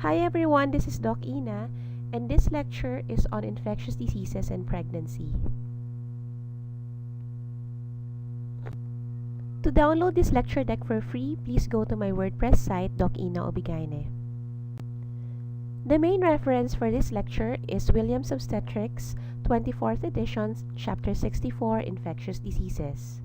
Hi everyone, this is Doc Ina, and this lecture is on infectious diseases and pregnancy. To download this lecture deck for free, please go to my WordPress site, Doc Ina Obigaine. The main reference for this lecture is Williams Obstetrics, 24th edition, Chapter 64, Infectious Diseases.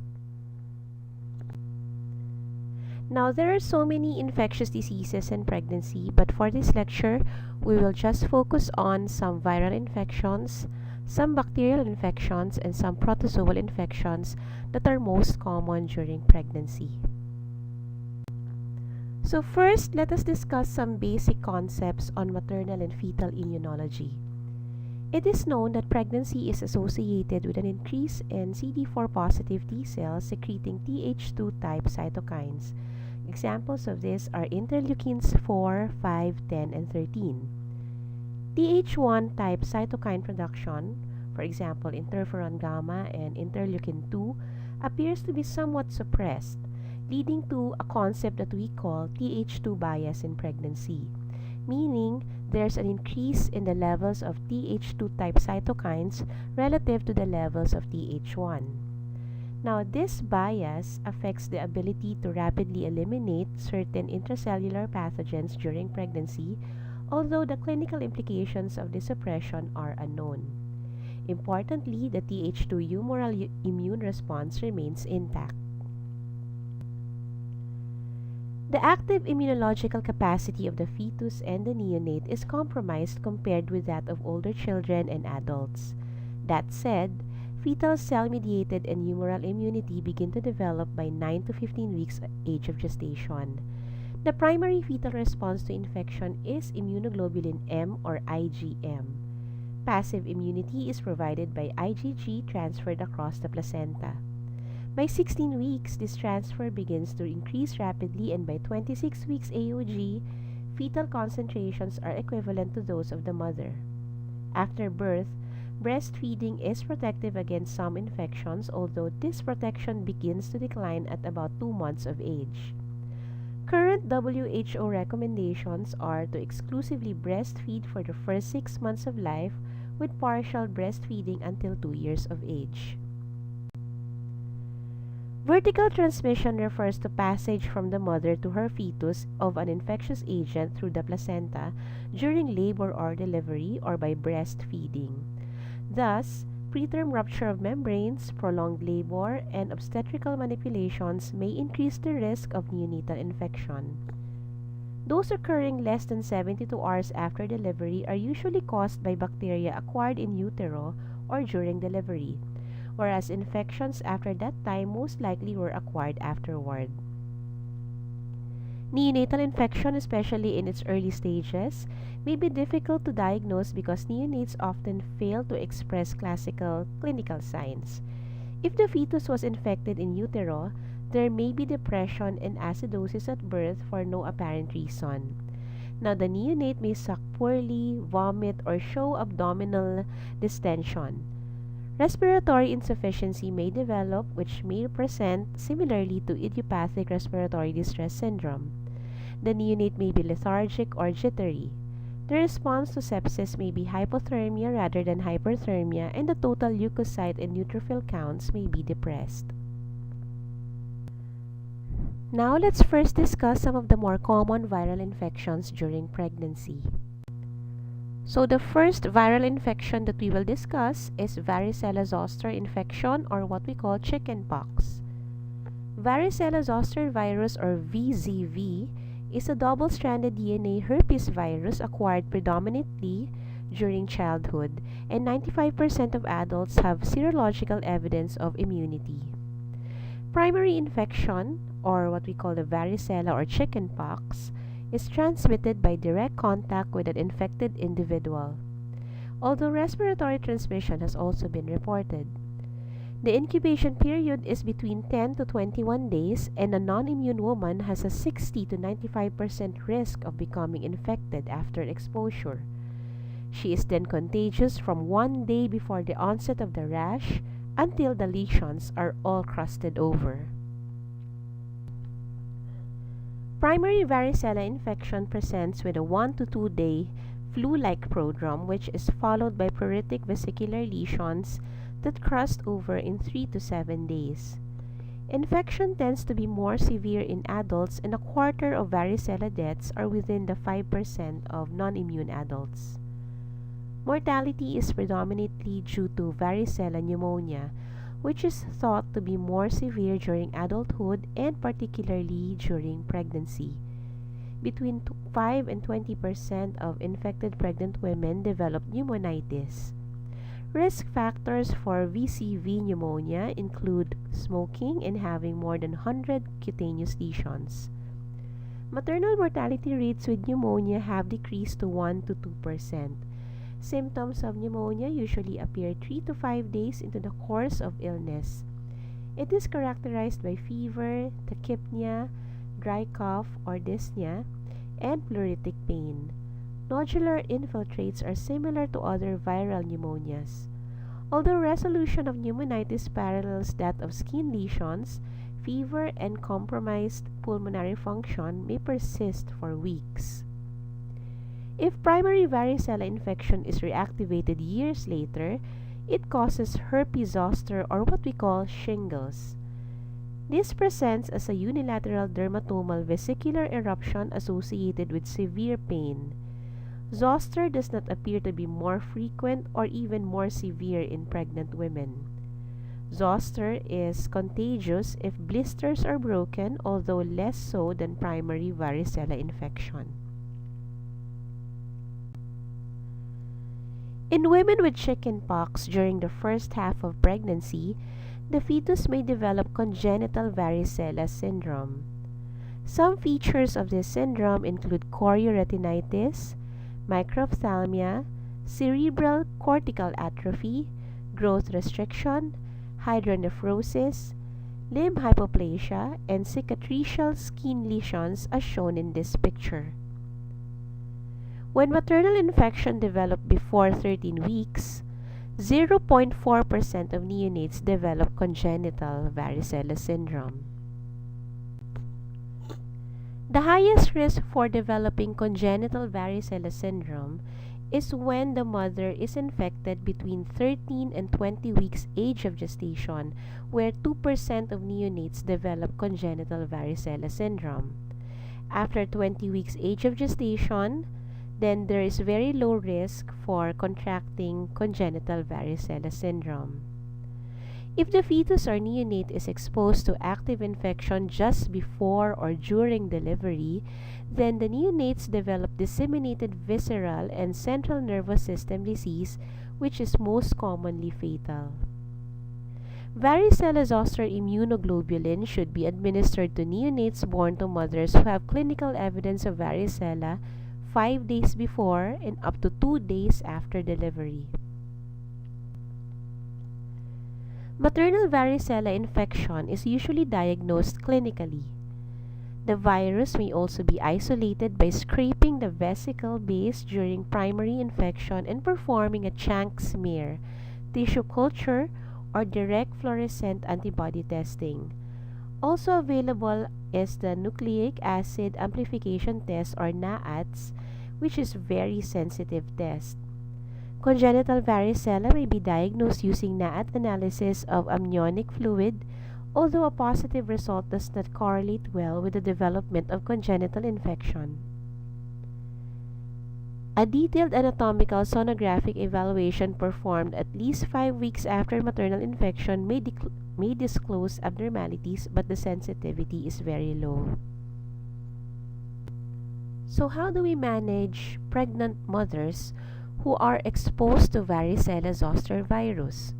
Now, there are so many infectious diseases and pregnancy, but for this lecture, we will just focus on some viral infections, some bacterial infections, and some protozoal infections that are most common during pregnancy. So first, let us discuss some basic concepts on maternal and fetal immunology. It is known that pregnancy is associated with an increase in CD4 positive T cells secreting Th2 type cytokines. Examples of this are interleukins 4, 5, 10, and 13. Th1 type cytokine production, for example interferon gamma and interleukin 2, appears to be somewhat suppressed, leading to a concept that we call Th2 bias in pregnancy, meaning there's an increase in the levels of Th2 type cytokines relative to the levels of Th1. Now, this bias affects the ability to rapidly eliminate certain intracellular pathogens during pregnancy, although the clinical implications of this suppression are unknown. Importantly, the Th2 humoral immune response remains intact. The active immunological capacity of the fetus and the neonate is compromised compared with that of older children and adults. That said, fetal cell-mediated and humoral immunity begin to develop by 9 to 15 weeks age of gestation. The primary fetal response to infection is immunoglobulin M or IgM. Passive immunity is provided by IgG transferred across the placenta. By 16 weeks, this transfer begins to increase rapidly, and by 26 weeks AOG, fetal concentrations are equivalent to those of the mother. After birth, breastfeeding is protective against some infections, although this protection begins to decline at about 2 months of age. Current WHO recommendations are to exclusively breastfeed for the first 6 months of life, with partial breastfeeding until 2 years of age. Vertical transmission refers to passage from the mother to her fetus of an infectious agent through the placenta during labor or delivery or by breastfeeding. Thus, preterm rupture of membranes, prolonged labor, and obstetrical manipulations may increase the risk of neonatal infection. Those occurring less than 72 hours after delivery are usually caused by bacteria acquired in utero or during delivery, whereas infections after that time most likely were acquired afterward. Neonatal infection, especially in its early stages, may be difficult to diagnose because neonates often fail to express classical clinical signs. If the fetus was infected in utero, there may be depression and acidosis at birth for no apparent reason. Now, the neonate may suck poorly, vomit, or show abdominal distension. Respiratory insufficiency may develop, which may present similarly to idiopathic respiratory distress syndrome. The neonate may be lethargic or jittery. The response to sepsis may be hypothermia rather than hyperthermia, and the total leukocyte and neutrophil counts may be depressed. Now, let's first discuss some of the more common viral infections during pregnancy. So the first viral infection that we will discuss is Varicella-Zoster infection, or what we call chickenpox. Varicella-Zoster virus, or VZV, is a double-stranded DNA herpes virus acquired predominantly during childhood, and 95% of adults have serological evidence of immunity. Primary infection, or what we call the varicella or chickenpox, is transmitted by direct contact with an infected individual, although respiratory transmission has also been reported. The incubation period is between 10 to 21 days, and a non-immune woman has a 60 to 95% risk of becoming infected after exposure. She is then contagious from 1 day before the onset of the rash until the lesions are all crusted over. Primary varicella infection presents with a 1 to 2 day flu-like prodrome, which is followed by pruritic vesicular lesions that crust over in 3 to 7 days. Infection tends to be more severe in adults, and a quarter of varicella deaths are within the 5% of non-immune adults. Mortality is predominantly due to varicella pneumonia, which is thought to be more severe during adulthood and particularly during pregnancy. Between 5 and 20% of infected pregnant women develop pneumonitis. Risk factors for VCV pneumonia include smoking and having more than 100 cutaneous lesions. Maternal mortality rates with pneumonia have decreased to 1 to 2%. Symptoms of pneumonia usually appear 3 to 5 days into the course of illness. It is characterized by fever, tachypnea, dry cough or dyspnea, and pleuritic pain. Nodular infiltrates are similar to other viral pneumonias. Although resolution of pneumonitis parallels that of skin lesions, fever and compromised pulmonary function may persist for weeks. If primary varicella infection is reactivated years later, it causes herpes zoster, or what we call shingles. This presents as a unilateral dermatomal vesicular eruption associated with severe pain. Zoster does not appear to be more frequent or even more severe in pregnant women. Zoster is contagious if blisters are broken, although less so than primary varicella infection. In women with chickenpox during the first half of pregnancy, the fetus may develop congenital varicella syndrome. Some features of this syndrome include chorioretinitis, microphthalmia, cerebral cortical atrophy, growth restriction, hydronephrosis, limb hypoplasia, and cicatricial skin lesions as shown in this picture. When maternal infection developed before 13 weeks, 0.4% of neonates develop congenital varicella syndrome. The highest risk for developing congenital varicella syndrome is when the mother is infected between 13 and 20 weeks age of gestation, where 2% of neonates develop congenital varicella syndrome. After 20 weeks age of gestation, then there is very low risk for contracting congenital varicella syndrome. If the fetus or neonate is exposed to active infection just before or during delivery, then the neonates develop disseminated visceral and central nervous system disease, which is most commonly fatal. Varicella-Zoster immunoglobulin should be administered to neonates born to mothers who have clinical evidence of varicella 5 days before and up to 2 days after delivery. Maternal varicella infection is usually diagnosed clinically. The virus may also be isolated by scraping the vesicle base during primary infection and performing a Chang smear, tissue culture, or direct fluorescent antibody testing. Also available is the nucleic acid amplification test, or NAATs, which is very sensitive test. Congenital varicella may be diagnosed using NAAT analysis of amniotic fluid, although a positive result does not correlate well with the development of congenital infection. A detailed anatomical sonographic evaluation performed at least 5 weeks after maternal infection may disclose abnormalities, but the sensitivity is very low. So how do we manage pregnant mothers who are exposed to Varicella-Zoster virus?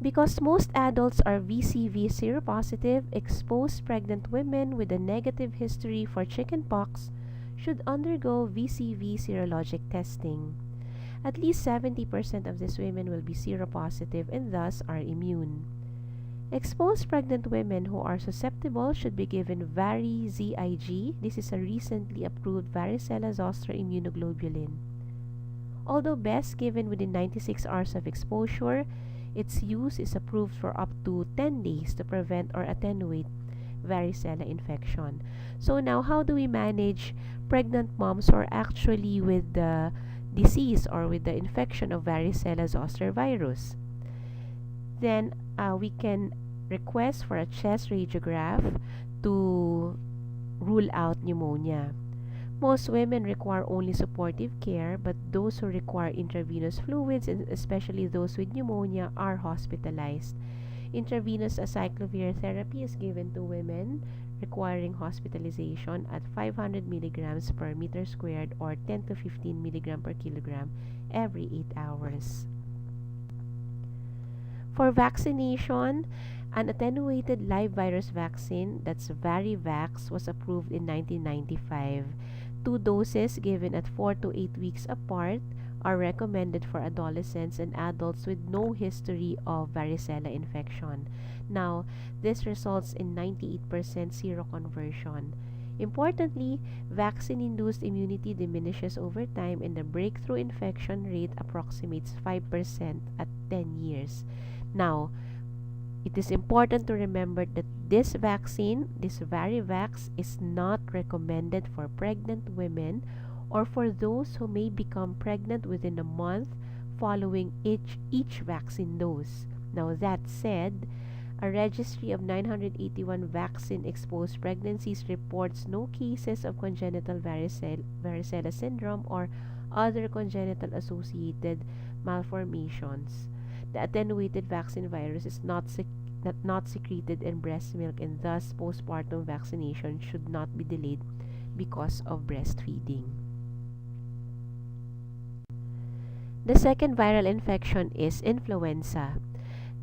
Because most adults are VCV seropositive, exposed pregnant women with a negative history for chickenpox should undergo VCV serologic testing. At least 70% of these women will be seropositive and thus are immune. Exposed pregnant women who are susceptible should be given Vari-ZIG. This is a recently approved Varicella-Zoster immunoglobulin. Although best given within 96 hours of exposure, its use is approved for up to 10 days to prevent or attenuate varicella infection. So now, how do we manage pregnant moms who are actually with the disease or with the infection of Varicella-Zoster virus? Then we can request for a chest radiograph to rule out pneumonia. Most women require only supportive care, but those who require intravenous fluids, and especially those with pneumonia, are hospitalized. Intravenous acyclovir therapy is given to women requiring hospitalization at 500 milligrams per meter squared or 10 to 15 milligram per kilogram every 8 hours. For vaccination, an attenuated live virus vaccine, that's Varivax, was approved in 1995. 2 doses given at 4 to 8 weeks apart are recommended for adolescents and adults with no history of varicella infection. Now, this results in 98% seroconversion. Importantly, vaccine-induced immunity diminishes over time and the breakthrough infection rate approximates 5% at 10 years. Now, it is important to remember that this vaccine, this Varivax, is not recommended for pregnant women or for those who may become pregnant within a month following each vaccine dose. Now, that said, a registry of 981 vaccine-exposed pregnancies reports no cases of congenital varicella syndrome or other congenital associated malformations. The attenuated vaccine virus is not secreted in breast milk, and thus postpartum vaccination should not be delayed because of breastfeeding. The second viral infection is influenza.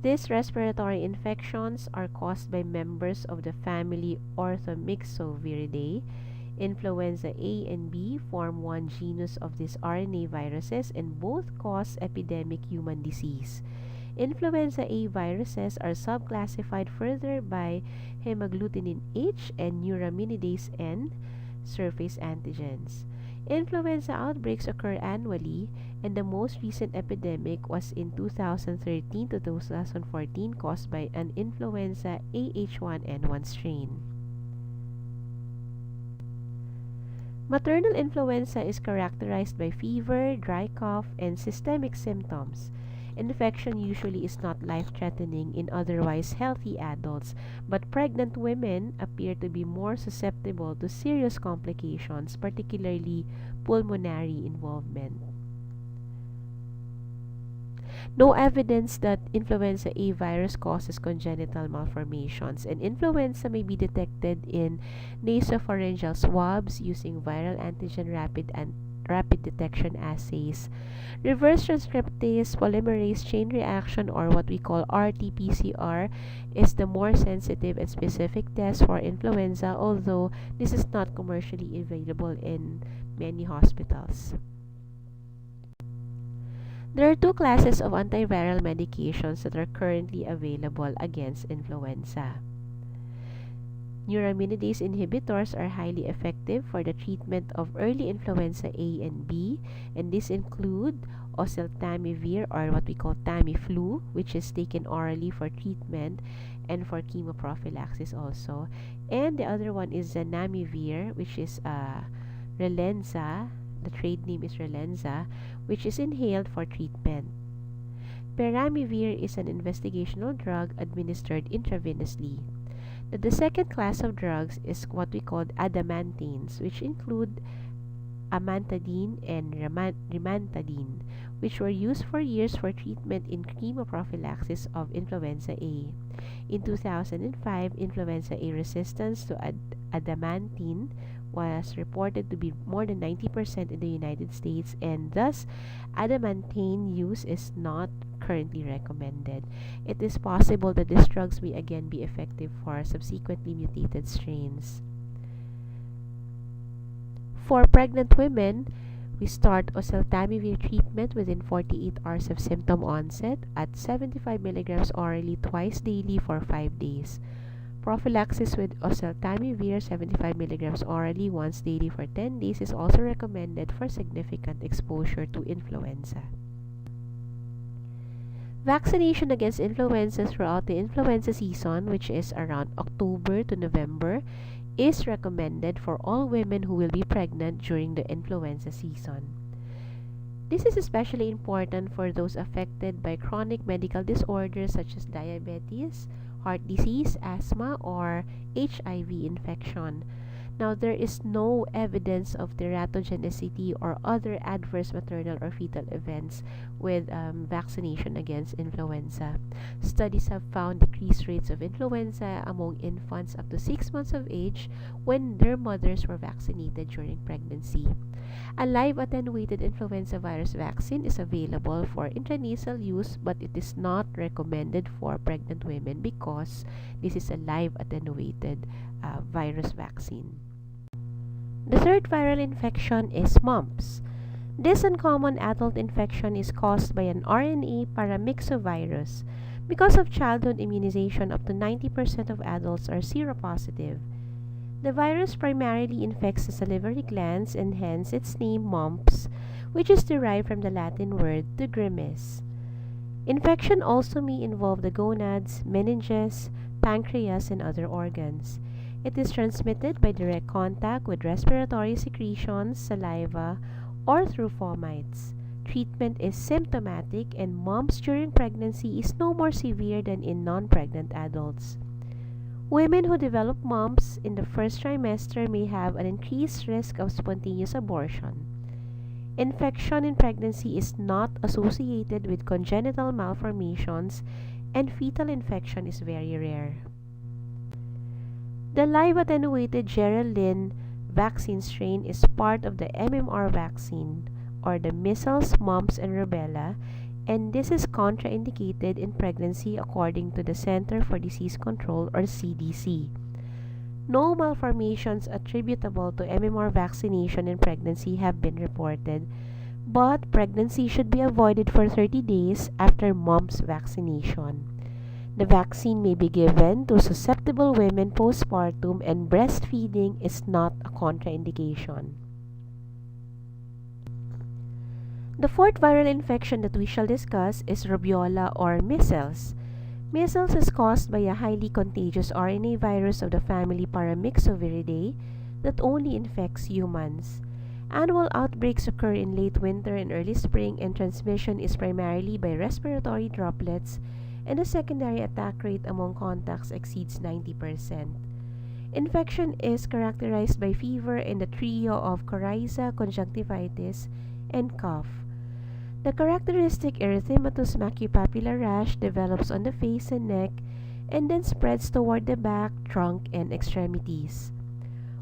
These respiratory infections are caused by members of the family Orthomyxoviridae. Influenza A and B form one genus of these RNA viruses and both cause epidemic human disease. Influenza A viruses are subclassified further by hemagglutinin H and neuraminidase N surface antigens. Influenza outbreaks occur annually, and the most recent epidemic was in 2013 to 2014 caused by an influenza AH1N1 strain. Maternal influenza is characterized by fever, dry cough, and systemic symptoms. Infection usually is not life-threatening in otherwise healthy adults, but pregnant women appear to be more susceptible to serious complications, particularly pulmonary involvement. No evidence that influenza A virus causes congenital malformations, and influenza may be detected in nasopharyngeal swabs using viral antigen rapid detection assays. Reverse transcriptase polymerase chain reaction, or what we call RT-PCR, is the more sensitive and specific test for influenza, although this is not commercially available in many hospitals. There are two classes of antiviral medications that are currently available against influenza. Neuraminidase inhibitors are highly effective for the treatment of early influenza A and B, and these include oseltamivir, or what we call Tamiflu, which is taken orally for treatment and for chemoprophylaxis also. And the other one is zanamivir, which is Relenza. The trade name is Relenza, which is inhaled for treatment. Peramivir is an investigational drug administered intravenously. The second class of drugs is what we call adamantines, which include amantadine and rimantadine, which were used for years for treatment in chemoprophylaxis of influenza A. In 2005, influenza A resistance to adamantine was reported to be more than 90% in the United States, and thus adamantane use is not currently recommended. It is possible that these drugs may again be effective for subsequently mutated strains. For pregnant women, we start oseltamivir treatment within 48 hours of symptom onset at 75 milligrams orally twice daily for 5 days. Prophylaxis with oseltamivir 75 milligrams orally once daily for 10 days is also recommended for significant exposure to influenza. Vaccination against influenza throughout the influenza season, which is around October to November, is recommended for all women who will be pregnant during the influenza season. This is especially important for those affected by chronic medical disorders such as diabetes, heart disease, asthma, or HIV infection. Now, there is no evidence of teratogenicity or other adverse maternal or fetal events with vaccination against influenza. Studies have found decreased rates of influenza among infants up to 6 months of age when their mothers were vaccinated during pregnancy. A live attenuated influenza virus vaccine is available for intranasal use, but it is not recommended for pregnant women because this is a live attenuated virus vaccine. The third viral infection is mumps. This uncommon adult infection is caused by an RNA paramyxovirus. Because of childhood immunization, up to 90% of adults are seropositive. The virus primarily infects the salivary glands and hence its name mumps, which is derived from the Latin word to grimace. Infection also may involve the gonads, meninges, pancreas, and other organs. It is transmitted by direct contact with respiratory secretions, saliva, or through fomites. Treatment is symptomatic, and mumps during pregnancy is no more severe than in non-pregnant adults. Women who develop mumps in the first trimester may have an increased risk of spontaneous abortion. Infection in pregnancy is not associated with congenital malformations, and fetal infection is very rare. The live attenuated Geraldine vaccine strain is part of the MMR vaccine, or the measles, mumps, and rubella, and this is contraindicated in pregnancy according to the Center for Disease Control, or CDC. No malformations attributable to MMR vaccination in pregnancy have been reported, but pregnancy should be avoided for 30 days after mumps vaccination. The vaccine may be given to susceptible women postpartum, and breastfeeding is not a contraindication. The fourth viral infection that we shall discuss is Rubeola or measles. Measles is caused by a highly contagious RNA virus of the family Paramyxoviridae that only infects humans. Annual outbreaks occur in late winter and early spring, and transmission is primarily by respiratory droplets, and the secondary attack rate among contacts exceeds 90%. Infection is characterized by fever and the trio of coryza, conjunctivitis, and cough. The characteristic erythematous macupapular rash develops on the face and neck and then spreads toward the back, trunk, and extremities.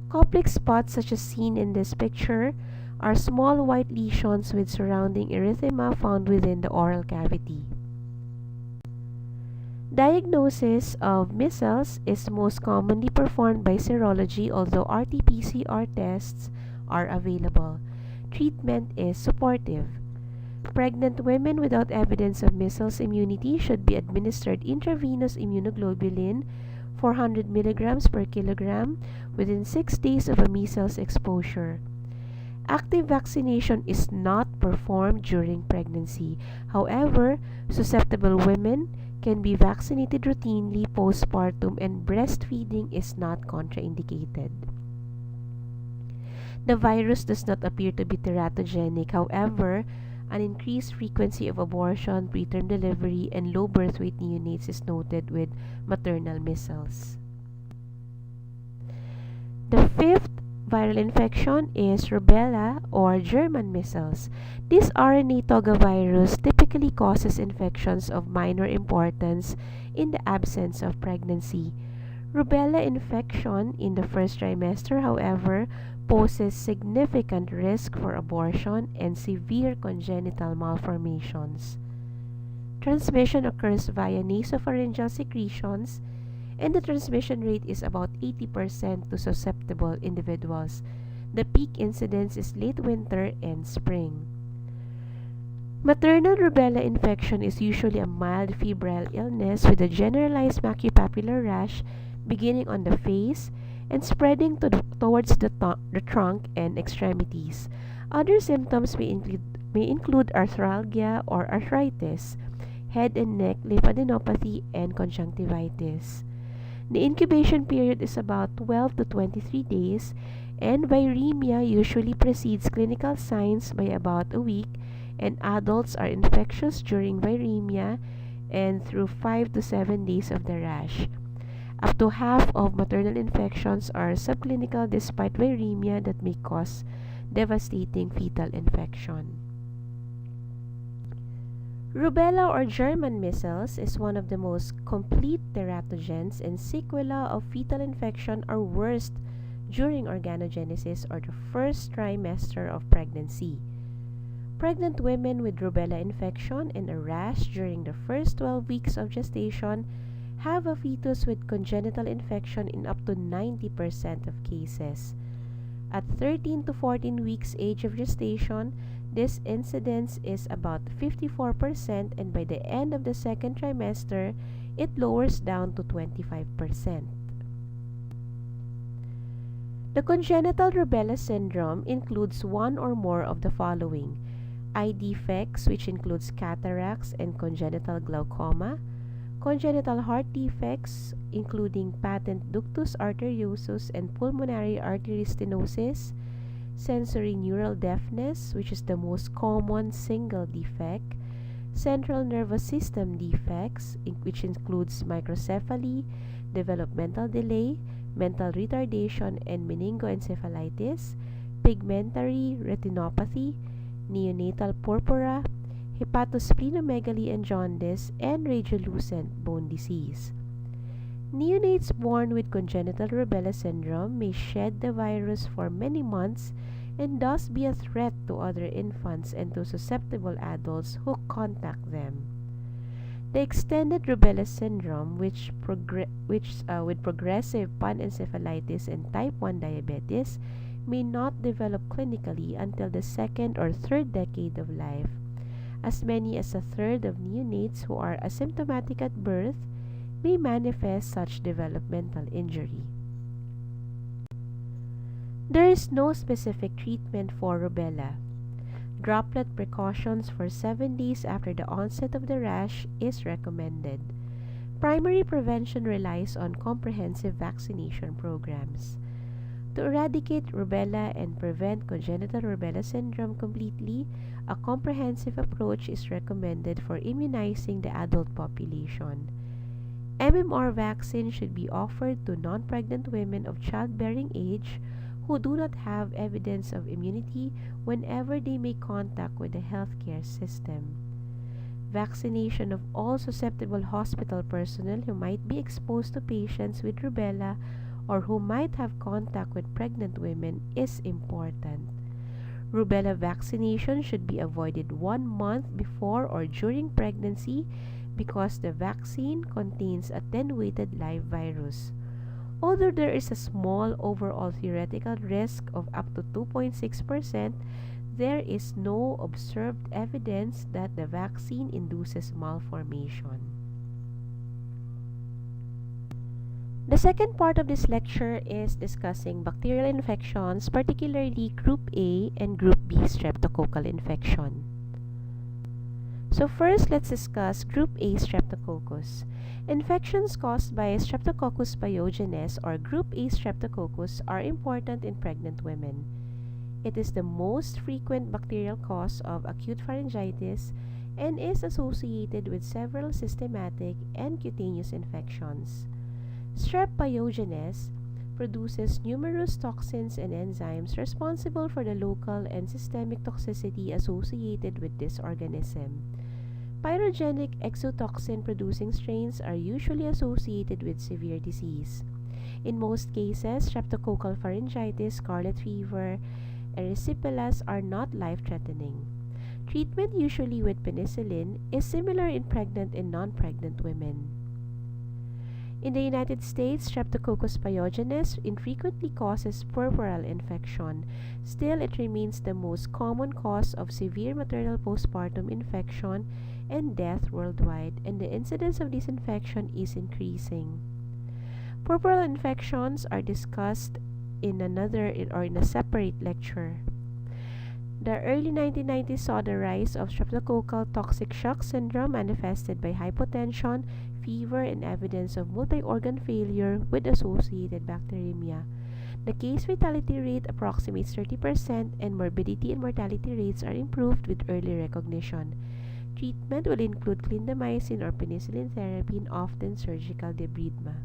Koplik spots, such as seen in this picture, are small white lesions with surrounding erythema found within the oral cavity. Diagnosis of measles is most commonly performed by serology, although RT-PCR tests are available. Treatment is supportive. Pregnant women without evidence of measles immunity should be administered intravenous immunoglobulin 400 mg per kilogram within 6 days of a measles exposure. Active vaccination is not performed during pregnancy. However, susceptible women can be vaccinated routinely postpartum, and breastfeeding is not contraindicated. The virus does not appear to be teratogenic. However, an increased frequency of abortion, preterm delivery, and low birth weight neonates is noted with maternal measles. The fifth viral infection is Rubella or German measles. This RNA togavirus typically causes infections of minor importance in the absence of pregnancy. Rubella infection in the first trimester, however, poses significant risk for abortion and severe congenital malformations. Transmission occurs via nasopharyngeal secretions, and the transmission rate is about 80% to susceptible individuals. The peak incidence is late winter and spring. Maternal rubella infection is usually a mild febrile illness with a generalized macupapular rash beginning on the face and spreading towards the trunk and extremities. Other symptoms may include arthralgia or arthritis, head and neck lymphadenopathy, and conjunctivitis. The incubation period is about 12 to 23 days, and viremia usually precedes clinical signs by about a week, and adults are infectious during viremia and through 5 to 7 days of the rash. Up to half of maternal infections are subclinical despite viremia that may cause devastating fetal infection. Rubella or German measles is one of the most complete teratogens, and sequelae of fetal infection are worst during organogenesis or the first trimester of pregnancy. Pregnant women with rubella infection and a rash during the first 12 weeks of gestation have a fetus with congenital infection in up to 90% of cases. At 13 to 14 weeks age of gestation, this incidence is about 54%, and by the end of the second trimester, it lowers down to 25%. The congenital rubella syndrome includes one or more of the following: eye defects, which includes cataracts and congenital glaucoma; congenital heart defects, including patent ductus arteriosus and pulmonary artery stenosis; sensory neural deafness, which is the most common single defect; central nervous system defects, which includes microcephaly, developmental delay, mental retardation, and meningoencephalitis; pigmentary retinopathy, neonatal purpura, hepatosplenomegaly and jaundice, and radiolucent bone disease. Neonates born with congenital rubella syndrome may shed the virus for many months and thus be a threat to other infants and to susceptible adults who contact them. The extended rubella syndrome, with progressive panencephalitis and type 1 diabetes, may not develop clinically until the second or third decade of life. As many as a third of neonates who are asymptomatic at birth may manifest such developmental injury. There is no specific treatment for rubella. Droplet precautions for 7 days after the onset of the rash is recommended. Primary prevention relies on comprehensive vaccination programs. To eradicate rubella and prevent congenital rubella syndrome completely, a comprehensive approach is recommended for immunizing the adult population. MMR vaccine should be offered to non-pregnant women of childbearing age who do not have evidence of immunity whenever they make contact with the healthcare system. Vaccination of all susceptible hospital personnel who might be exposed to patients with rubella or who might have contact with pregnant women is important. Rubella vaccination should be avoided 1 month before or during pregnancy because the vaccine contains attenuated live virus. Although there is a small overall theoretical risk of up to 2.6%, there is no observed evidence that the vaccine induces malformation. The second part of this lecture is discussing bacterial infections, particularly Group A and Group B streptococcal infection. So first, let's discuss Group A Streptococcus. Infections caused by Streptococcus pyogenes or Group A Streptococcus are important in pregnant women. It is the most frequent bacterial cause of acute pharyngitis and is associated with several systematic and cutaneous infections. Strep pyogenes produces numerous toxins and enzymes responsible for the local and systemic toxicity associated with this organism. Pyrogenic exotoxin-producing strains are usually associated with severe disease. In most cases, streptococcal pharyngitis, scarlet fever, erysipelas are not life-threatening. Treatment, usually with penicillin, is similar in pregnant and non-pregnant women. In the United States, Streptococcus pyogenes infrequently causes puerperal infection. Still, it remains the most common cause of severe maternal postpartum infection and death worldwide, and the incidence of this infection is increasing. Puerperal infections are discussed in a separate lecture. The early 1990s saw the rise of streptococcal toxic shock syndrome manifested by hypotension, fever, and evidence of multi-organ failure with associated bacteremia. The case fatality rate approximates 30% and morbidity and mortality rates are improved with early recognition. Treatment will include clindamycin or penicillin therapy and often surgical debridement.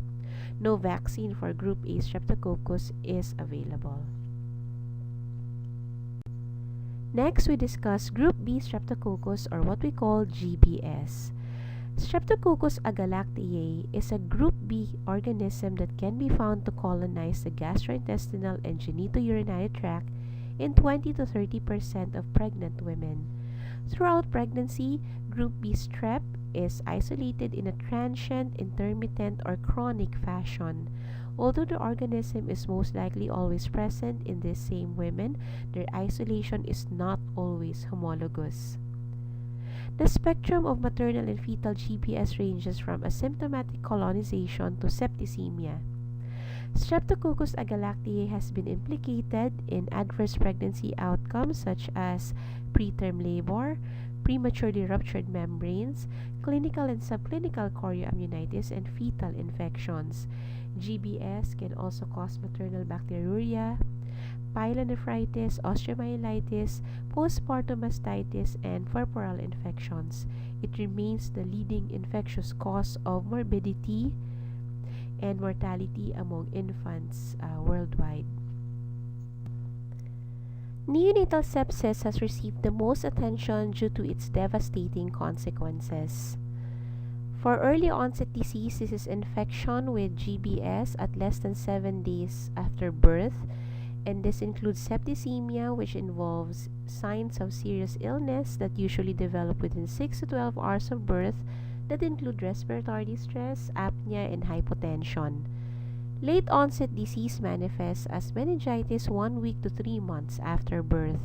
No vaccine for group A Streptococcus is available. Next, we discuss group B Streptococcus or what we call GBS. Streptococcus agalactiae is a group B organism that can be found to colonize the gastrointestinal and genitourinary tract in 20 to 30% of pregnant women. Throughout pregnancy, group B strep is isolated in a transient, intermittent, or chronic fashion. Although the organism is most likely always present in these same women, their isolation is not always homologous. The spectrum of maternal and fetal GBS ranges from asymptomatic colonization to septicemia. Streptococcus agalactiae has been implicated in adverse pregnancy outcomes such as preterm labor, prematurely ruptured membranes, clinical and subclinical chorioamnionitis, and fetal infections. GBS can also cause maternal bacteriuria, pyelonephritis, osteomyelitis, postpartum mastitis, and puerperal infections. It remains the leading infectious cause of morbidity and mortality among infants worldwide. Neonatal sepsis has received the most attention due to its devastating consequences. For early onset disease, this is infection with GBS at less than 7 days after birth, and this includes septicemia, which involves signs of serious illness that usually develop within 6 to 12 hours of birth that include respiratory distress, apnea, and hypotension. Late onset disease manifests as meningitis 1 week to 3 months after birth.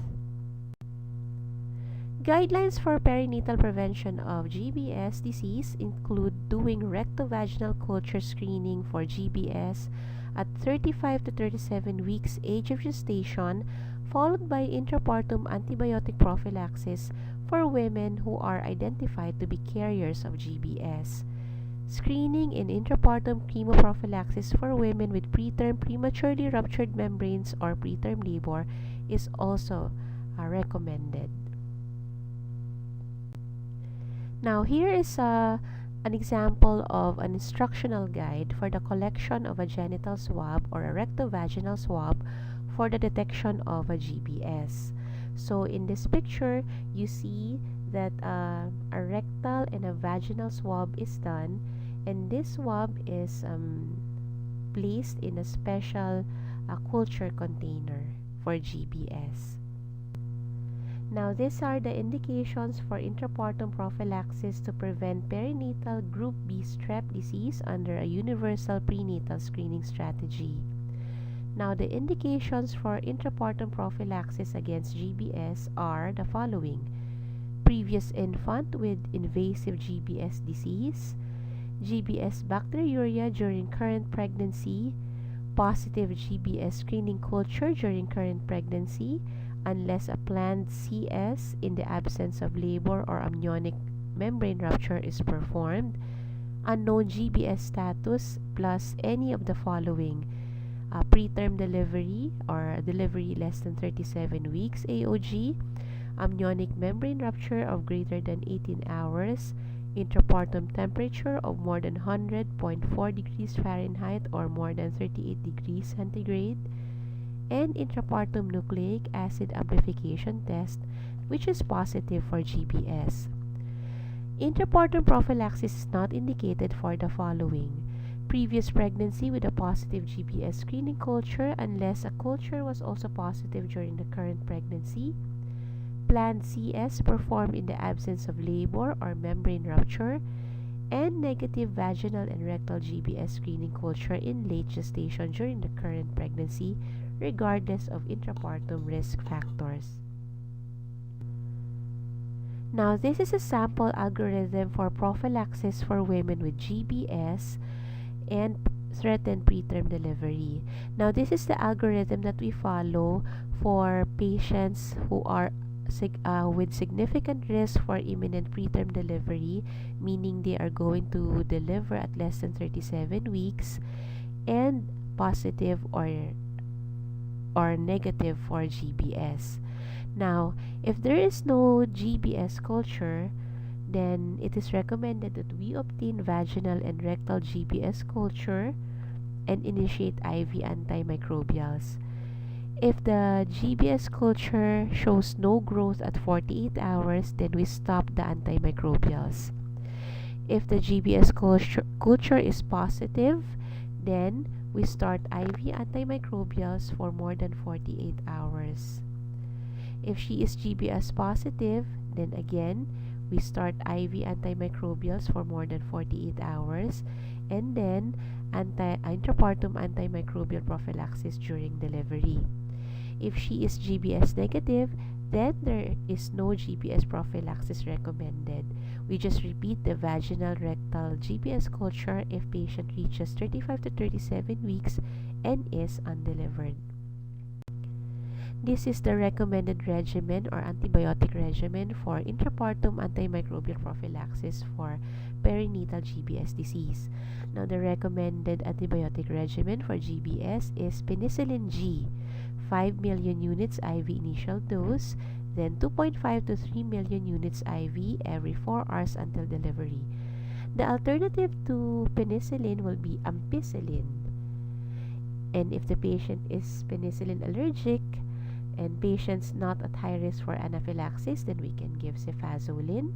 Guidelines for perinatal prevention of GBS disease include doing rectovaginal culture screening for GBS at 35 to 37 weeks age of gestation, followed by intrapartum antibiotic prophylaxis for women who are identified to be carriers of GBS. Screening and intrapartum chemoprophylaxis for women with preterm prematurely ruptured membranes or preterm labor is also recommended. Now, here is an example of an instructional guide for the collection of a genital swab or a rectovaginal swab for the detection of a GBS. So, in this picture, you see that a rectal and a vaginal swab is done, and this swab is placed in a special culture container for GBS. Now, these are the indications for intrapartum prophylaxis to prevent perinatal group B strep disease under a universal prenatal screening strategy. Now, the indications for intrapartum prophylaxis against GBS are the following: previous infant with invasive GBS disease, GBS bacteriuria during current pregnancy, positive GBS screening culture during current pregnancy, unless a planned CS in the absence of labor or amniotic membrane rupture is performed, unknown GBS status plus any of the following: preterm delivery or delivery less than 37 weeks AOG, amniotic membrane rupture of greater than 18 hours, intrapartum temperature of more than 100.4 degrees Fahrenheit or more than 38 degrees centigrade, and intrapartum nucleic acid amplification test, which is positive for GBS. Intrapartum prophylaxis is not indicated for the following: previous pregnancy with a positive GBS screening culture unless a culture was also positive during the current pregnancy, planned CS performed in the absence of labor or membrane rupture, and negative vaginal and rectal GBS screening culture in late gestation during the current pregnancy, regardless of intrapartum risk factors. Now, this is a sample algorithm for prophylaxis for women with GBS and threatened preterm delivery. Now, this is the algorithm that we follow for patients who are with significant risk for imminent preterm delivery, meaning they are going to deliver at less than 37 weeks, and positive or negative for GBS. Now, if there is no GBS culture, then it is recommended that we obtain vaginal and rectal GBS culture and initiate IV antimicrobials. If the GBS culture shows no growth at 48 hours, then we stop the antimicrobials. If the GBS culture is positive, then we start IV antimicrobials for more than 48 hours. If she is GBS positive, then again, we start IV antimicrobials for more than 48 hours, and then intrapartum antimicrobial prophylaxis during delivery. If she is GBS negative, then there is no GBS prophylaxis recommended. We just repeat the vaginal rectal GBS culture if patient reaches 35 to 37 weeks and is undelivered. This is the recommended regimen or antibiotic regimen for intrapartum antimicrobial prophylaxis for perinatal GBS disease. Now, the recommended antibiotic regimen for GBS is penicillin G, 5 million units IV initial dose, then 2.5 to 3 million units IV every 4 hours until delivery. The alternative to penicillin will be ampicillin. And if the patient is penicillin allergic, and patients not at high risk for anaphylaxis, then we can give cefazolin.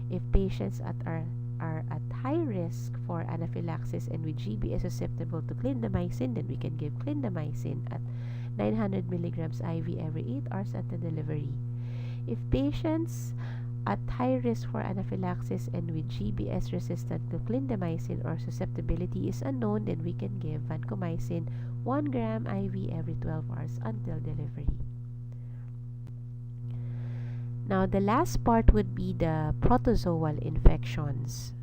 If patients are at high risk for anaphylaxis and with GBS susceptible to clindamycin, then we can give clindamycin at 900 milligrams IV every 8 hours until delivery. If patients at high risk for anaphylaxis and with GBS resistant to clindamycin or susceptibility is unknown, then we can give vancomycin 1 gram IV every 12 hours until delivery. Now, the last part would be the protozoal infections.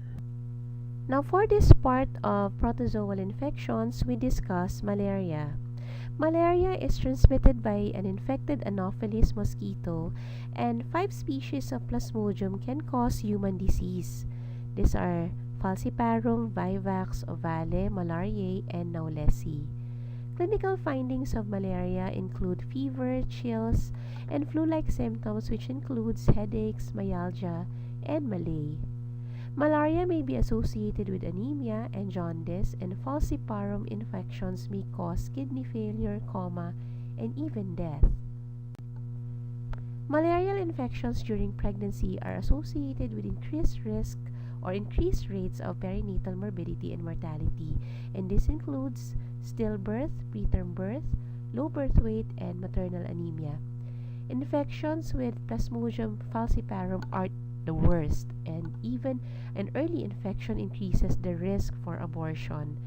Now, for this part of protozoal infections, we discuss malaria. Malaria is transmitted by an infected Anopheles mosquito, and 5 species of Plasmodium can cause human disease. These are Falciparum, Vivax, Ovale, Malariae, and Knowlesi. Clinical findings of malaria include fever, chills, and flu-like symptoms, which includes headaches, myalgia, and malaise. Malaria may be associated with anemia and jaundice, and falciparum infections may cause kidney failure, coma, and even death. Malarial infections during pregnancy are associated with increased risk or increased rates of perinatal morbidity and mortality, and this includes stillbirth, preterm birth, low birth weight, and maternal anemia. Infections with Plasmodium falciparum are the worst, and even an early infection increases the risk for abortion.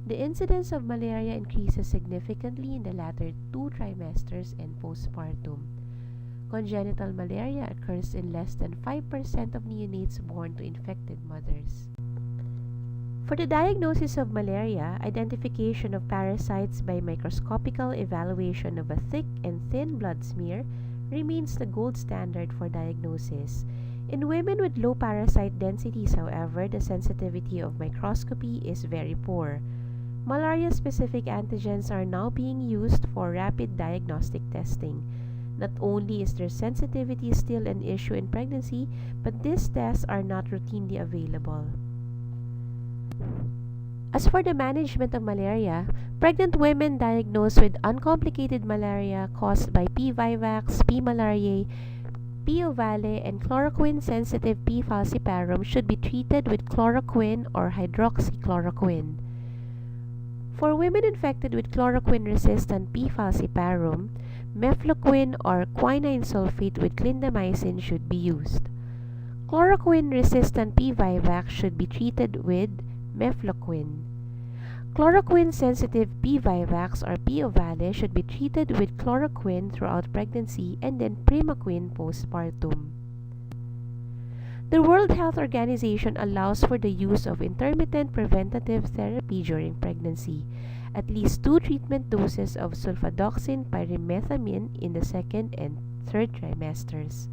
The incidence of malaria increases significantly in the latter 2 trimesters and postpartum. Congenital malaria occurs in less than 5% of neonates born to infected mothers. For the diagnosis of malaria, identification of parasites by microscopical evaluation of a thick and thin blood smear remains the gold standard for diagnosis. In women with low parasite densities, however, the sensitivity of microscopy is very poor. Malaria-specific antigens are now being used for rapid diagnostic testing. Not only is their sensitivity still an issue in pregnancy, but these tests are not routinely available. As for the management of malaria, pregnant women diagnosed with uncomplicated malaria caused by P. vivax, P. malariae, P. ovale, and chloroquine-sensitive P. falciparum should be treated with chloroquine or hydroxychloroquine. For women infected with chloroquine-resistant P. falciparum, mefloquine or quinine sulfate with clindamycin should be used. Chloroquine-resistant P. vivax should be treated with mefloquine. Chloroquine-sensitive P. vivax or P. ovale should be treated with chloroquine throughout pregnancy and then primaquine postpartum. The World Health Organization allows for the use of intermittent preventative therapy during pregnancy. At least 2 treatment doses of sulfadoxine pyrimethamine in the 2nd and third trimesters.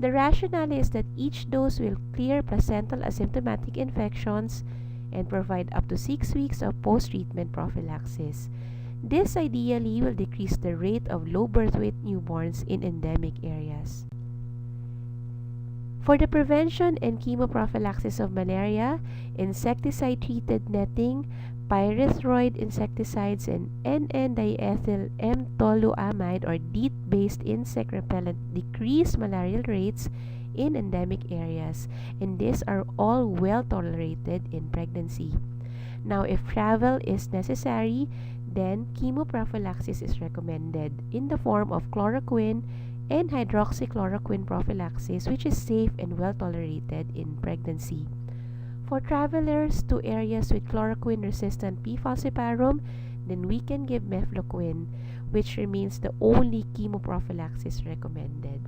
The rationale is that each dose will clear placental asymptomatic infections and provide up to 6 weeks of post-treatment prophylaxis. This ideally will decrease the rate of low birth weight newborns in endemic areas. For the prevention and chemoprophylaxis of malaria, insecticide-treated netting, pyrethroid insecticides, and N,N-diethyl M-toluamide or DEET-based insect repellent decrease malarial rates in endemic areas, and these are all well tolerated in pregnancy. Now, if travel is necessary, then chemoprophylaxis is recommended in the form of chloroquine and hydroxychloroquine prophylaxis, which is safe and well tolerated in pregnancy. For travelers to areas with chloroquine-resistant P. falciparum, then we can give mefloquine, which remains the only chemoprophylaxis recommended.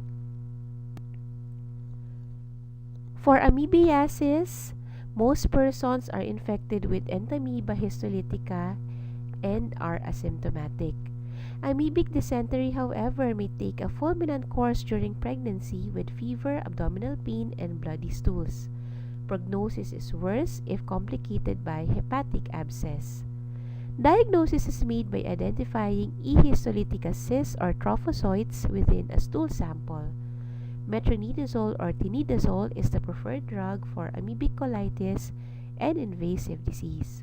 For amoebiasis, most persons are infected with Entamoeba histolytica and are asymptomatic. Amoebic dysentery, however, may take a fulminant course during pregnancy with fever, abdominal pain, and bloody stools. Prognosis is worse if complicated by hepatic abscess. Diagnosis is made by identifying E. histolytica cysts or trophozoites within a stool sample. Metronidazole or tinidazole is the preferred drug for amoebic colitis and invasive disease.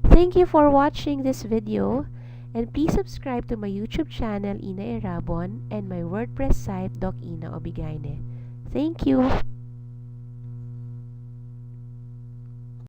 Thank you for watching this video, and please subscribe to my YouTube channel Ina Irabon and my WordPress site Doc Ina Obigaine. Thank you.